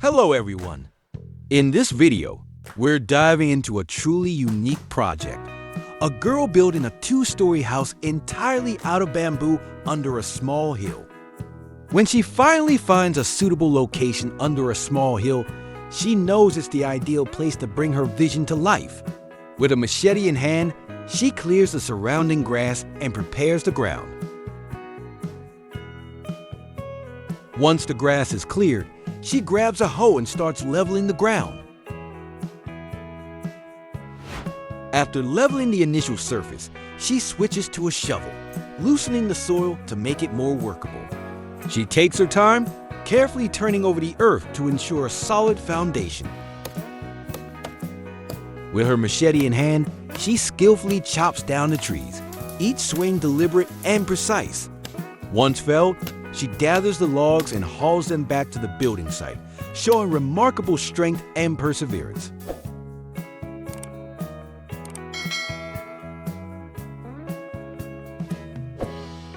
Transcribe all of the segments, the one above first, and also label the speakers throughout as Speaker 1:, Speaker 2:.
Speaker 1: Hello everyone! In this video, we're diving into a truly unique project. A girl building a two-story house entirely out of bamboo under a small hill. When she finally finds a suitable location under a small hill, she knows it's the ideal place to bring her vision to life. With a machete in hand, she clears the surrounding grass and prepares the ground. Once the grass is cleared, she grabs a hoe and starts leveling the ground. After leveling the initial surface, she switches to a shovel, loosening the soil to make it more workable. She takes her time, carefully turning over the earth to ensure a solid foundation. With her machete in hand, she skillfully chops down the trees, each swing deliberate and precise. Once felled, she gathers the logs and hauls them back to the building site, showing remarkable strength and perseverance.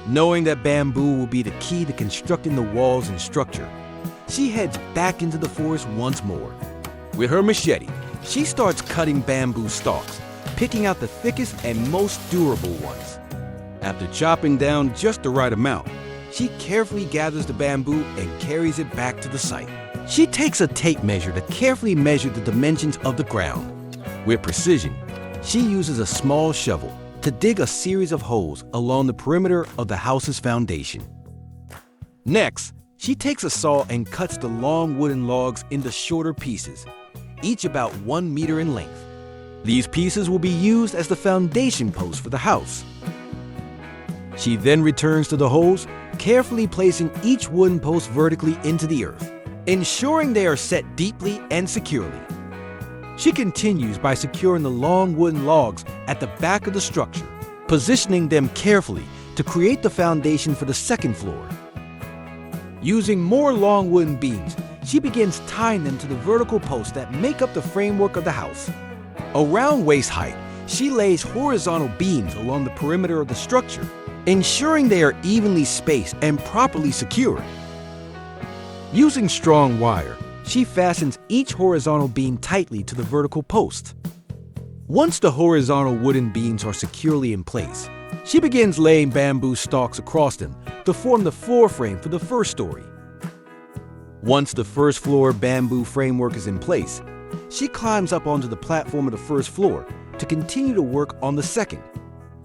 Speaker 1: Knowing that bamboo will be the key to constructing the walls and structure, she heads back into the forest once more. With her machete, she starts cutting bamboo stalks, picking out the thickest and most durable ones. After chopping down just the right amount, she carefully gathers the bamboo and carries it back to the site. She takes a tape measure to carefully measure the dimensions of the ground. With precision, she uses a small shovel to dig a series of holes along the perimeter of the house's foundation. Next, she takes a saw and cuts the long wooden logs into shorter pieces, each about 1 meter in length. These pieces will be used as the foundation posts for the house. She then returns to the holes, carefully placing each wooden post vertically into the earth, ensuring they are set deeply and securely. She continues by securing the long wooden logs at the back of the structure, positioning them carefully to create the foundation for the second floor. Using more long wooden beams, she begins tying them to the vertical posts that make up the framework of the house. Around waist height, she lays horizontal beams along the perimeter of the structure, ensuring they are evenly spaced and properly secured. Using strong wire, she fastens each horizontal beam tightly to the vertical post. Once the horizontal wooden beams are securely in place, she begins laying bamboo stalks across them to form the floor frame for the first story. Once the first floor bamboo framework is in place, she climbs up onto the platform of the first floor to continue to work on the second.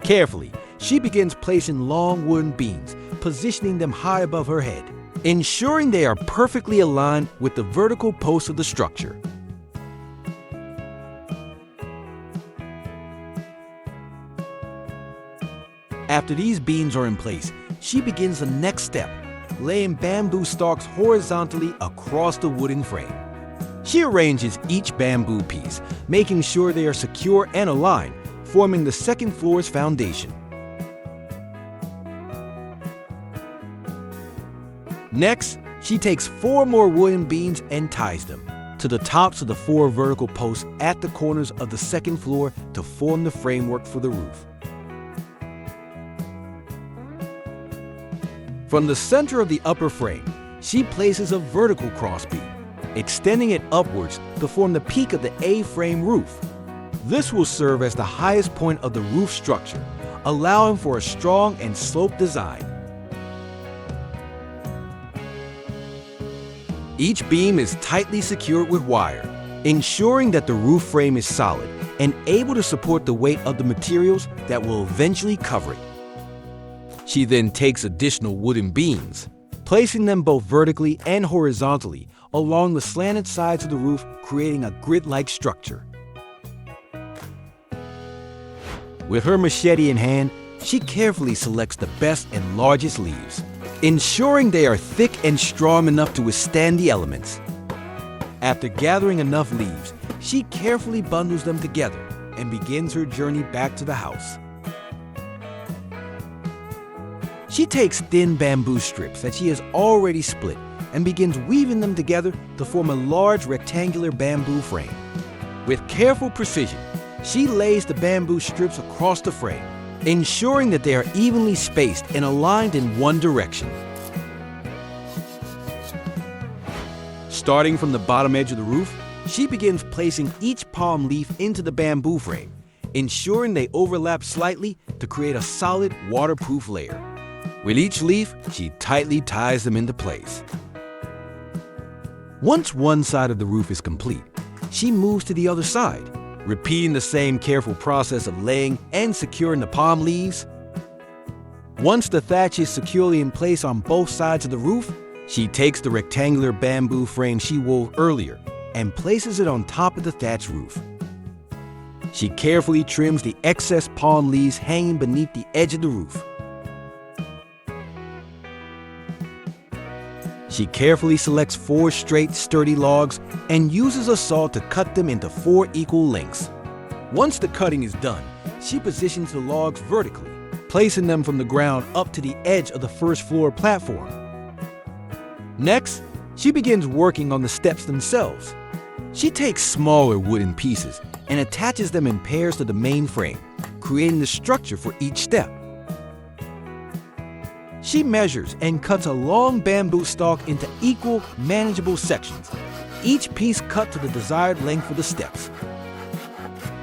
Speaker 1: Carefully, she begins placing long wooden beams, positioning them high above her head, ensuring they are perfectly aligned with the vertical posts of the structure. After these beams are in place, she begins the next step, laying bamboo stalks horizontally across the wooden frame. She arranges each bamboo piece, making sure they are secure and aligned, forming the second floor's foundation. Next, she takes 4 more wooden beams and ties them to the tops of the 4 vertical posts at the corners of the second floor to form the framework for the roof. From the center of the upper frame, she places a vertical crossbeam, extending it upwards to form the peak of the A-frame roof. This will serve as the highest point of the roof structure, allowing for a strong and sloped design. Each beam is tightly secured with wire, ensuring that the roof frame is solid and able to support the weight of the materials that will eventually cover it. She then takes additional wooden beams, placing them both vertically and horizontally along the slanted sides of the roof, creating a grid-like structure. With her machete in hand, she carefully selects the best and largest leaves, ensuring they are thick and strong enough to withstand the elements. After gathering enough leaves, she carefully bundles them together and begins her journey back to the house. She takes thin bamboo strips that she has already split and begins weaving them together to form a large rectangular bamboo frame. With careful precision, she lays the bamboo strips across the frame, ensuring that they are evenly spaced and aligned in one direction. Starting from the bottom edge of the roof, she begins placing each palm leaf into the bamboo frame, ensuring they overlap slightly to create a solid, waterproof layer. With each leaf, she tightly ties them into place. Once one side of the roof is complete, she moves to the other side, repeating the same careful process of laying and securing the palm leaves. Once the thatch is securely in place on both sides of the roof, she takes the rectangular bamboo frame she wove earlier and places it on top of the thatch roof. She carefully trims the excess palm leaves hanging beneath the edge of the roof. She carefully selects 4 straight, sturdy logs and uses a saw to cut them into 4 equal lengths. Once the cutting is done, she positions the logs vertically, placing them from the ground up to the edge of the first floor platform. Next, she begins working on the steps themselves. She takes smaller wooden pieces and attaches them in pairs to the main frame, creating the structure for each step. She measures and cuts a long bamboo stalk into equal, manageable sections, each piece cut to the desired length for the steps.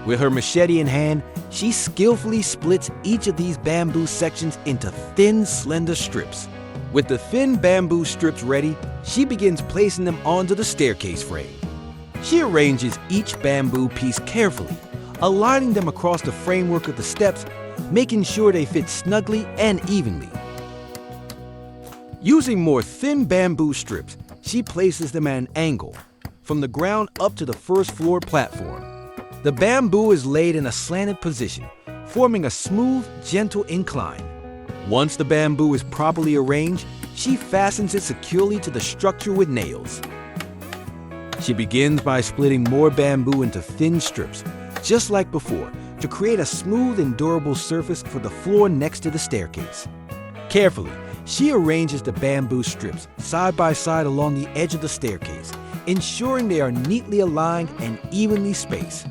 Speaker 1: With her machete in hand, she skillfully splits each of these bamboo sections into thin, slender strips. With the thin bamboo strips ready, she begins placing them onto the staircase frame. She arranges each bamboo piece carefully, aligning them across the framework of the steps, making sure they fit snugly and evenly. Using more thin bamboo strips, she places them at an angle, from the ground up to the first floor platform. The bamboo is laid in a slanted position, forming a smooth, gentle incline. Once the bamboo is properly arranged, she fastens it securely to the structure with nails. She begins by splitting more bamboo into thin strips, just like before, to create a smooth and durable surface for the floor next to the staircase. Carefully, she arranges the bamboo strips side by side along the edge of the staircase, ensuring they are neatly aligned and evenly spaced.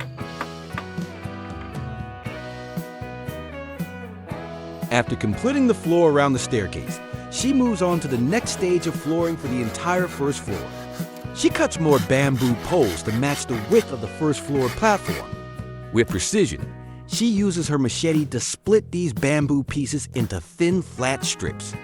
Speaker 1: After completing the floor around the staircase, she moves on to the next stage of flooring for the entire first floor. She cuts more bamboo poles to match the width of the first floor platform. With precision, she uses her machete to split these bamboo pieces into thin, flat strips.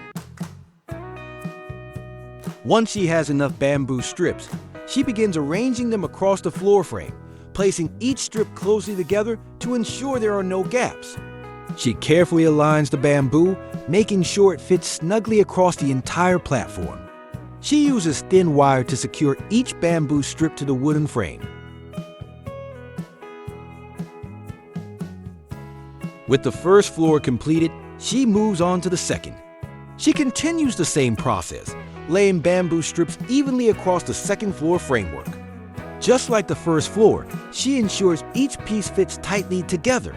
Speaker 1: Once she has enough bamboo strips, she begins arranging them across the floor frame, placing each strip closely together to ensure there are no gaps. She carefully aligns the bamboo, making sure it fits snugly across the entire platform. She uses thin wire to secure each bamboo strip to the wooden frame. With the first floor completed, she moves on to the second. She continues the same process, laying bamboo strips evenly across the second floor framework. Just like the first floor, she ensures each piece fits tightly together.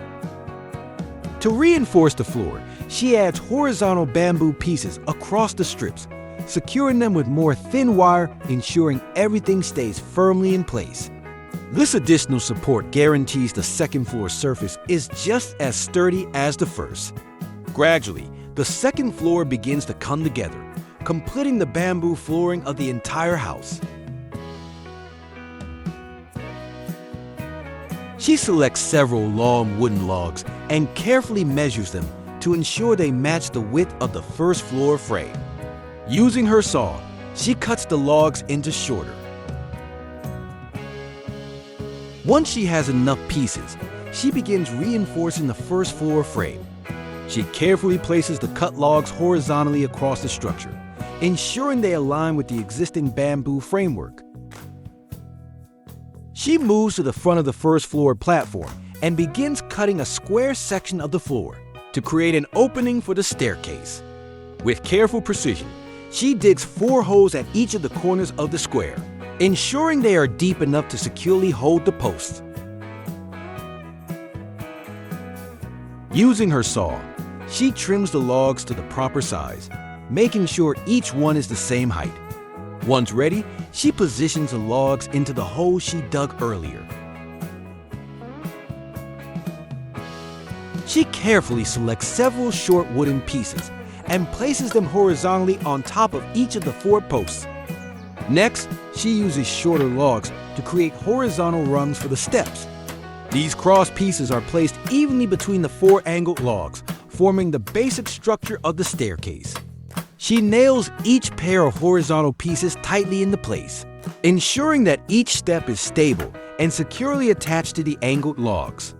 Speaker 1: To reinforce the floor, she adds horizontal bamboo pieces across the strips, securing them with more thin wire, ensuring everything stays firmly in place. This additional support guarantees the second floor surface is just as sturdy as the first. Gradually, the second floor begins to come together, completing the bamboo flooring of the entire house. She selects several long wooden logs and carefully measures them to ensure they match the width of the first floor frame. Using her saw, she cuts the logs into shorter. Once she has enough pieces, she begins reinforcing the first floor frame. She carefully places the cut logs horizontally across the structure, ensuring they align with the existing bamboo framework. She moves to the front of the first floor platform and begins cutting a square section of the floor to create an opening for the staircase. With careful precision, she digs 4 holes at each of the corners of the square, ensuring they are deep enough to securely hold the posts. Using her saw, she trims the logs to the proper size, making sure each one is the same height. Once ready, she positions the logs into the hole she dug earlier. She carefully selects several short wooden pieces and places them horizontally on top of each of the 4 posts. Next, she uses shorter logs to create horizontal rungs for the steps. These cross pieces are placed evenly between the 4 angled logs, forming the basic structure of the staircase. She nails each pair of horizontal pieces tightly into place, ensuring that each step is stable and securely attached to the angled logs.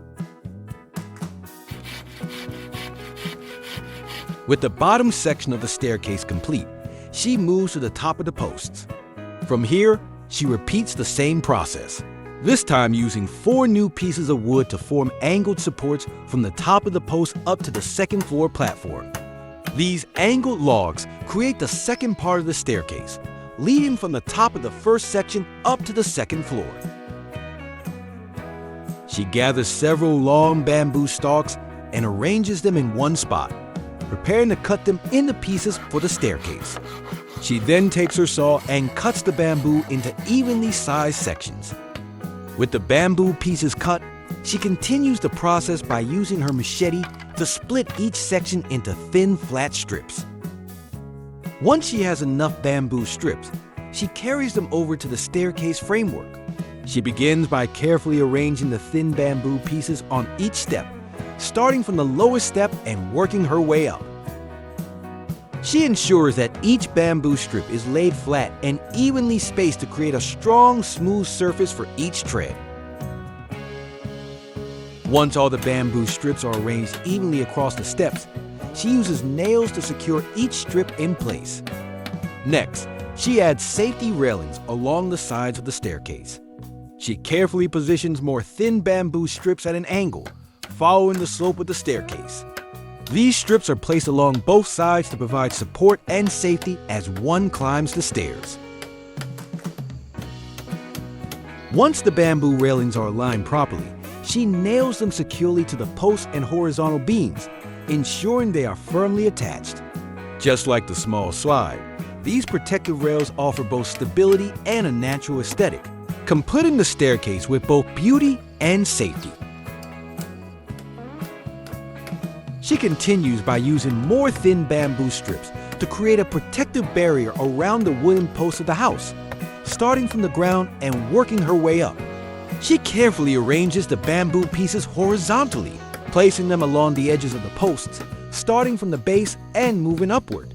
Speaker 1: With the bottom section of the staircase complete, she moves to the top of the posts. From here, she repeats the same process, this time using 4 new pieces of wood to form angled supports from the top of the post up to the second floor platform. These angled logs create the second part of the staircase, leading from the top of the first section up to the second floor. She gathers several long bamboo stalks and arranges them in one spot, preparing to cut them into pieces for the staircase. She then takes her saw and cuts the bamboo into evenly sized sections. With the bamboo pieces cut, she continues the process by using her machete to split each section into thin, flat strips. Once she has enough bamboo strips, she carries them over to the staircase framework. She begins by carefully arranging the thin bamboo pieces on each step, starting from the lowest step and working her way up. She ensures that each bamboo strip is laid flat and evenly spaced to create a strong, smooth surface for each tread. Once all the bamboo strips are arranged evenly across the steps, she uses nails to secure each strip in place. Next, she adds safety railings along the sides of the staircase. She carefully positions more thin bamboo strips at an angle, following the slope of the staircase. These strips are placed along both sides to provide support and safety as one climbs the stairs. Once the bamboo railings are aligned properly, she nails them securely to the posts and horizontal beams, ensuring they are firmly attached. Just like the small slide, these protective rails offer both stability and a natural aesthetic, completing the staircase with both beauty and safety. She continues by using more thin bamboo strips to create a protective barrier around the wooden posts of the house, starting from the ground and working her way up. She carefully arranges the bamboo pieces horizontally, placing them along the edges of the posts, starting from the base and moving upward.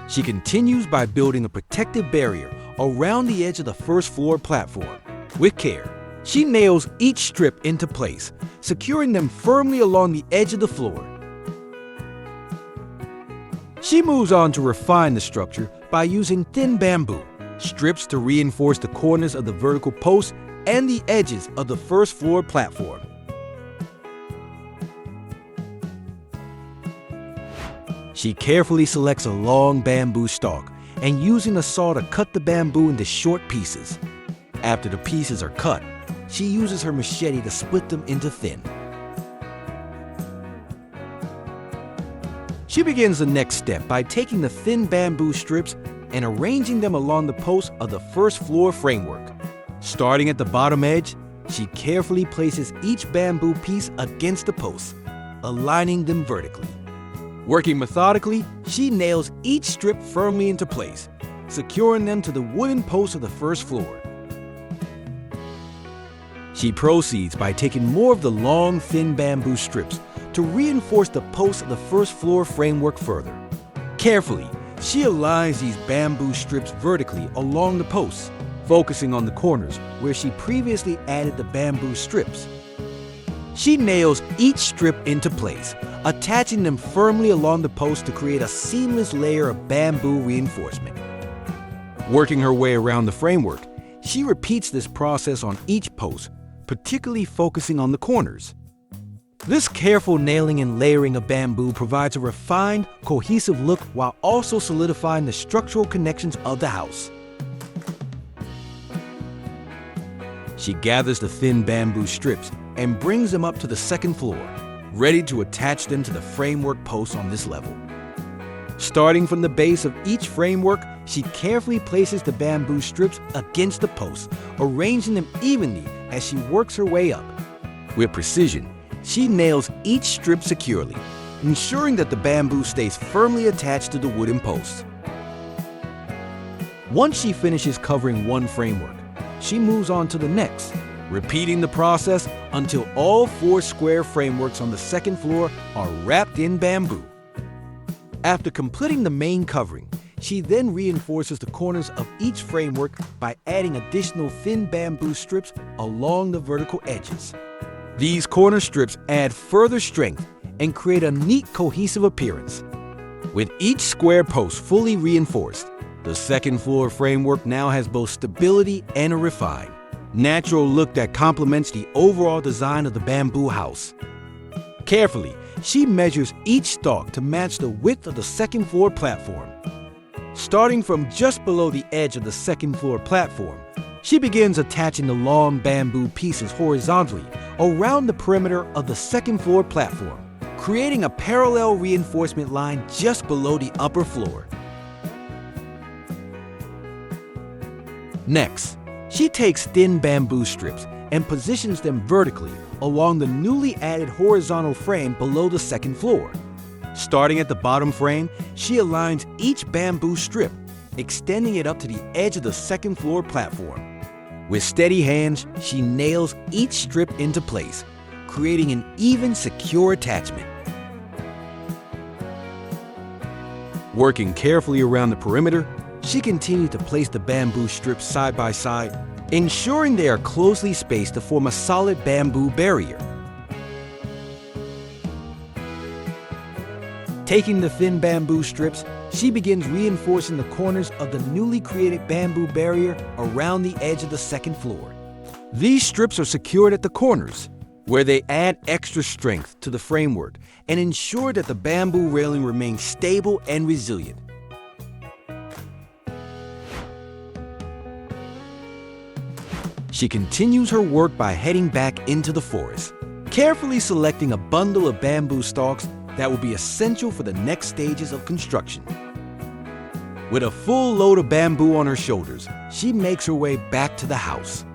Speaker 1: She continues by building a protective barrier around the edge of the first floor platform. With care, she nails each strip into place, securing them firmly along the edge of the floor. She moves on to refine the structure by using thin bamboo strips to reinforce the corners of the vertical posts and the edges of the first floor platform. She carefully selects a long bamboo stalk and using a saw to cut the bamboo into short pieces. After the pieces are cut, she uses her machete to split them into thin. She begins the next step by taking the thin bamboo strips and arranging them along the posts of the first floor framework. Starting at the bottom edge, she carefully places each bamboo piece against the posts, aligning them vertically. Working methodically, she nails each strip firmly into place, securing them to the wooden posts of the first floor. She proceeds by taking more of the long, thin bamboo strips to reinforce the posts of the first floor framework further. Carefully, she aligns these bamboo strips vertically along the posts, focusing on the corners where she previously added the bamboo strips. She nails each strip into place, attaching them firmly along the posts to create a seamless layer of bamboo reinforcement. Working her way around the framework, she repeats this process on each post, particularly focusing on the corners. This careful nailing and layering of bamboo provides a refined, cohesive look while also solidifying the structural connections of the house. She gathers the thin bamboo strips and brings them up to the second floor, ready to attach them to the framework posts on this level. Starting from the base of each framework, she carefully places the bamboo strips against the posts, arranging them evenly as she works her way up. With precision, she nails each strip securely, ensuring that the bamboo stays firmly attached to the wooden posts. Once she finishes covering one framework, she moves on to the next, repeating the process until all 4 square frameworks on the second floor are wrapped in bamboo. After completing the main covering, she then reinforces the corners of each framework by adding additional thin bamboo strips along the vertical edges. These corner strips add further strength and create a neat, cohesive appearance. With each square post fully reinforced, the second floor framework now has both stability and a refined, natural look that complements the overall design of the bamboo house. Carefully, she measures each stalk to match the width of the second floor platform. Starting from just below the edge of the second floor platform, she begins attaching the long bamboo pieces horizontally around the perimeter of the second floor platform, creating a parallel reinforcement line just below the upper floor. Next, she takes thin bamboo strips and positions them vertically along the newly added horizontal frame below the second floor. Starting at the bottom frame, she aligns each bamboo strip, extending it up to the edge of the second floor platform. With steady hands, she nails each strip into place, creating an even, secure attachment. Working carefully around the perimeter, she continues to place the bamboo strips side by side, ensuring they are closely spaced to form a solid bamboo barrier. Taking the thin bamboo strips, she begins reinforcing the corners of the newly created bamboo barrier around the edge of the second floor. These strips are secured at the corners, where they add extra strength to the framework and ensure that the bamboo railing remains stable and resilient. She continues her work by heading back into the forest, carefully selecting a bundle of bamboo stalks that will be essential for the next stages of construction. With a full load of bamboo on her shoulders, she makes her way back to the house.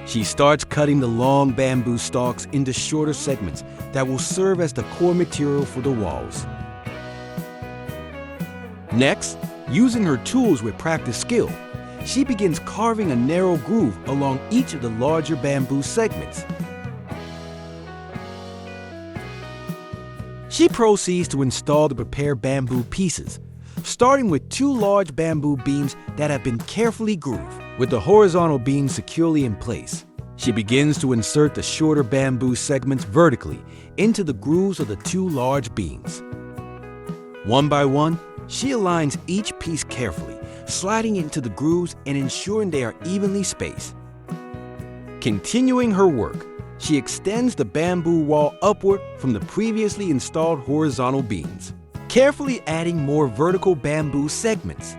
Speaker 1: She starts cutting the long bamboo stalks into shorter segments that will serve as the core material for the walls. Next, using her tools with practiced skill, she begins carving a narrow groove along each of the larger bamboo segments. She proceeds to install the prepared bamboo pieces, starting with 2 large bamboo beams that have been carefully grooved. With the horizontal beams securely in place, she begins to insert the shorter bamboo segments vertically into the grooves of the 2 large beams. One by one, she aligns each piece carefully, sliding into the grooves and ensuring they are evenly spaced. Continuing her work, she extends the bamboo wall upward from the previously installed horizontal beams, carefully adding more vertical bamboo segments.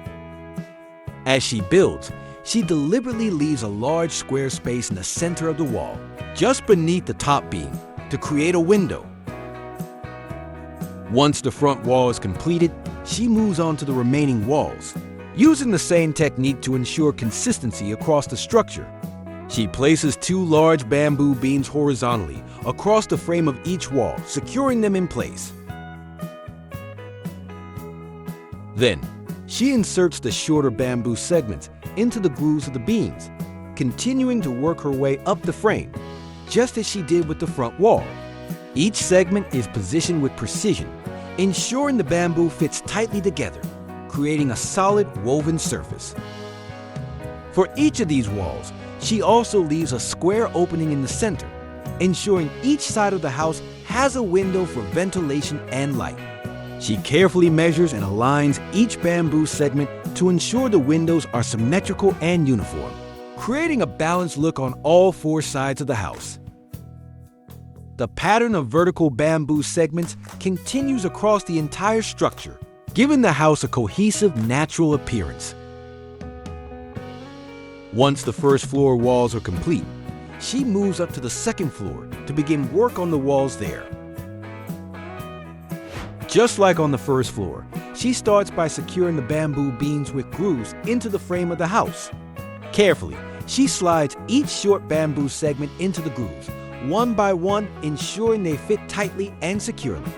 Speaker 1: As she builds, she deliberately leaves a large square space in the center of the wall, just beneath the top beam, to create a window. Once the front wall is completed, she moves on to the remaining walls, using the same technique to ensure consistency across the structure. She places 2 large bamboo beams horizontally across the frame of each wall, securing them in place. Then, she inserts the shorter bamboo segments into the grooves of the beams, continuing to work her way up the frame, just as she did with the front wall. Each segment is positioned with precision, ensuring the bamboo fits tightly together, creating a solid woven surface. For each of these walls, she also leaves a square opening in the center, ensuring each side of the house has a window for ventilation and light. She carefully measures and aligns each bamboo segment to ensure the windows are symmetrical and uniform, creating a balanced look on all 4 sides of the house. The pattern of vertical bamboo segments continues across the entire structure, giving the house a cohesive, natural appearance. Once the first floor walls are complete, she moves up to the second floor to begin work on the walls there. Just like on the first floor, she starts by securing the bamboo beams with grooves into the frame of the house. Carefully, she slides each short bamboo segment into the grooves, one by one, ensuring they fit tightly and securely.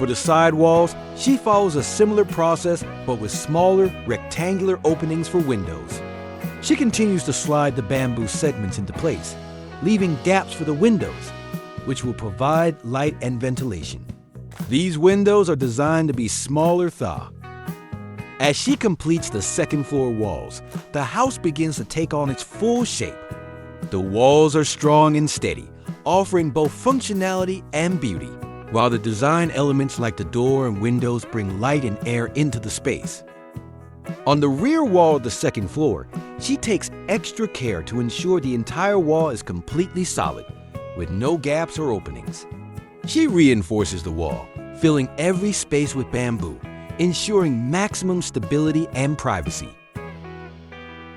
Speaker 1: For the side walls, she follows a similar process but with smaller, rectangular openings for windows. She continues to slide the bamboo segments into place, leaving gaps for the windows, which will provide light and ventilation. These windows are designed to be smaller thaw. As she completes the second floor walls, the house begins to take on its full shape. The walls are strong and steady, offering both functionality and beauty, while the design elements like the door and windows bring light and air into the space. On the rear wall of the second floor, she takes extra care to ensure the entire wall is completely solid, with no gaps or openings. She reinforces the wall, filling every space with bamboo, ensuring maximum stability and privacy.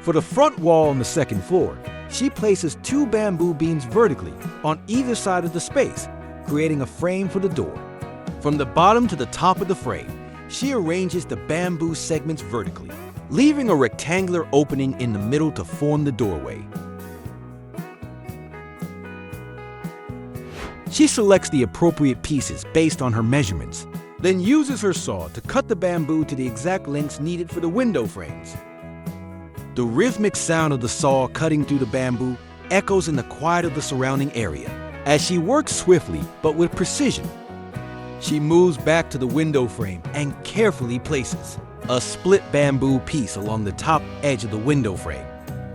Speaker 1: For the front wall on the second floor, she places 2 bamboo beams vertically on either side of the space, creating a frame for the door. From the bottom to the top of the frame, she arranges the bamboo segments vertically, leaving a rectangular opening in the middle to form the doorway. She selects the appropriate pieces based on her measurements, then uses her saw to cut the bamboo to the exact lengths needed for the window frames. The rhythmic sound of the saw cutting through the bamboo echoes in the quiet of the surrounding area as she works swiftly but with precision. She moves back to the window frame and carefully places a split bamboo piece along the top edge of the window frame.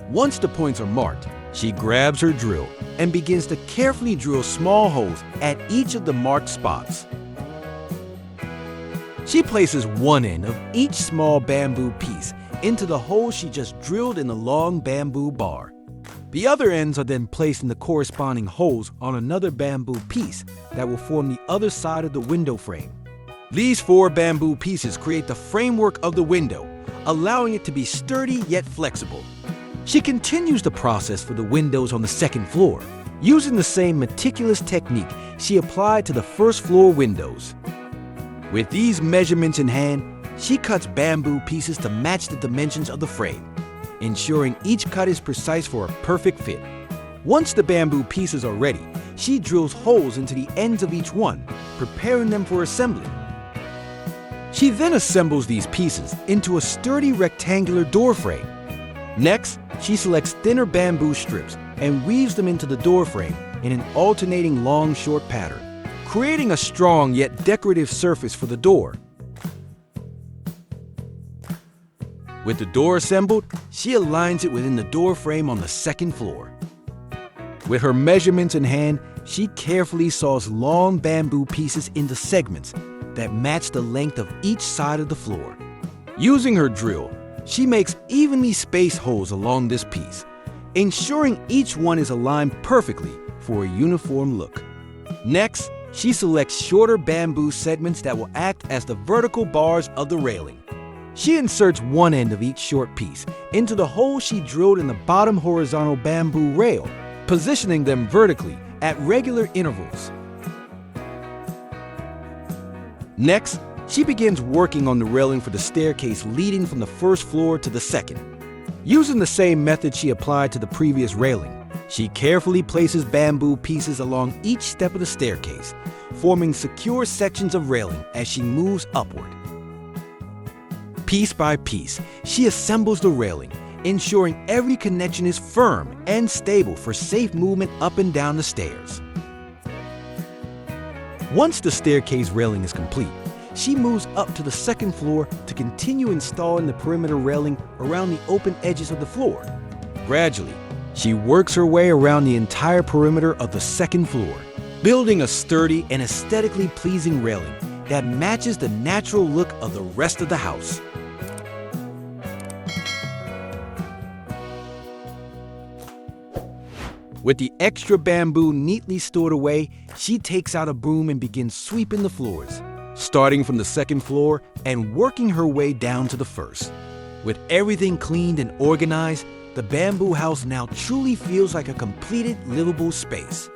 Speaker 1: Once the points are marked, she grabs her drill and begins to carefully drill small holes at each of the marked spots. She places one end of each small bamboo piece into the hole she just drilled in the long bamboo bar. The other ends are then placed in the corresponding holes on another bamboo piece that will form the other side of the window frame. These 4 bamboo pieces create the framework of the window, allowing it to be sturdy yet flexible. She continues the process for the windows on the second floor, using the same meticulous technique she applied to the first floor windows. With these measurements in hand, she cuts bamboo pieces to match the dimensions of the frame, ensuring each cut is precise for a perfect fit. Once the bamboo pieces are ready, she drills holes into the ends of each one, preparing them for assembly. She then assembles these pieces into a sturdy rectangular door frame. Next, she selects thinner bamboo strips and weaves them into the door frame in an alternating long-short pattern, creating a strong yet decorative surface for the door. With the door assembled, she aligns it within the door frame on the second floor. With her measurements in hand, she carefully saws long bamboo pieces into segments that match the length of each side of the floor. Using her drill, she makes evenly spaced holes along this piece, ensuring each one is aligned perfectly for a uniform look. Next, she selects shorter bamboo segments that will act as the vertical bars of the railing. She inserts one end of each short piece into the hole she drilled in the bottom horizontal bamboo rail, positioning them vertically at regular intervals. Next, she begins working on the railing for the staircase leading from the first floor to the second. Using the same method she applied to the previous railing, she carefully places bamboo pieces along each step of the staircase, forming secure sections of railing as she moves upward. Piece by piece, she assembles the railing, ensuring every connection is firm and stable for safe movement up and down the stairs. Once the staircase railing is complete, she moves up to the second floor to continue installing the perimeter railing around the open edges of the floor. Gradually, she works her way around the entire perimeter of the second floor, building a sturdy and aesthetically pleasing railing that matches the natural look of the rest of the house. With the extra bamboo neatly stored away, she takes out a broom and begins sweeping the floors, starting from the second floor and working her way down to the first. With everything cleaned and organized, the bamboo house now truly feels like a completed livable space.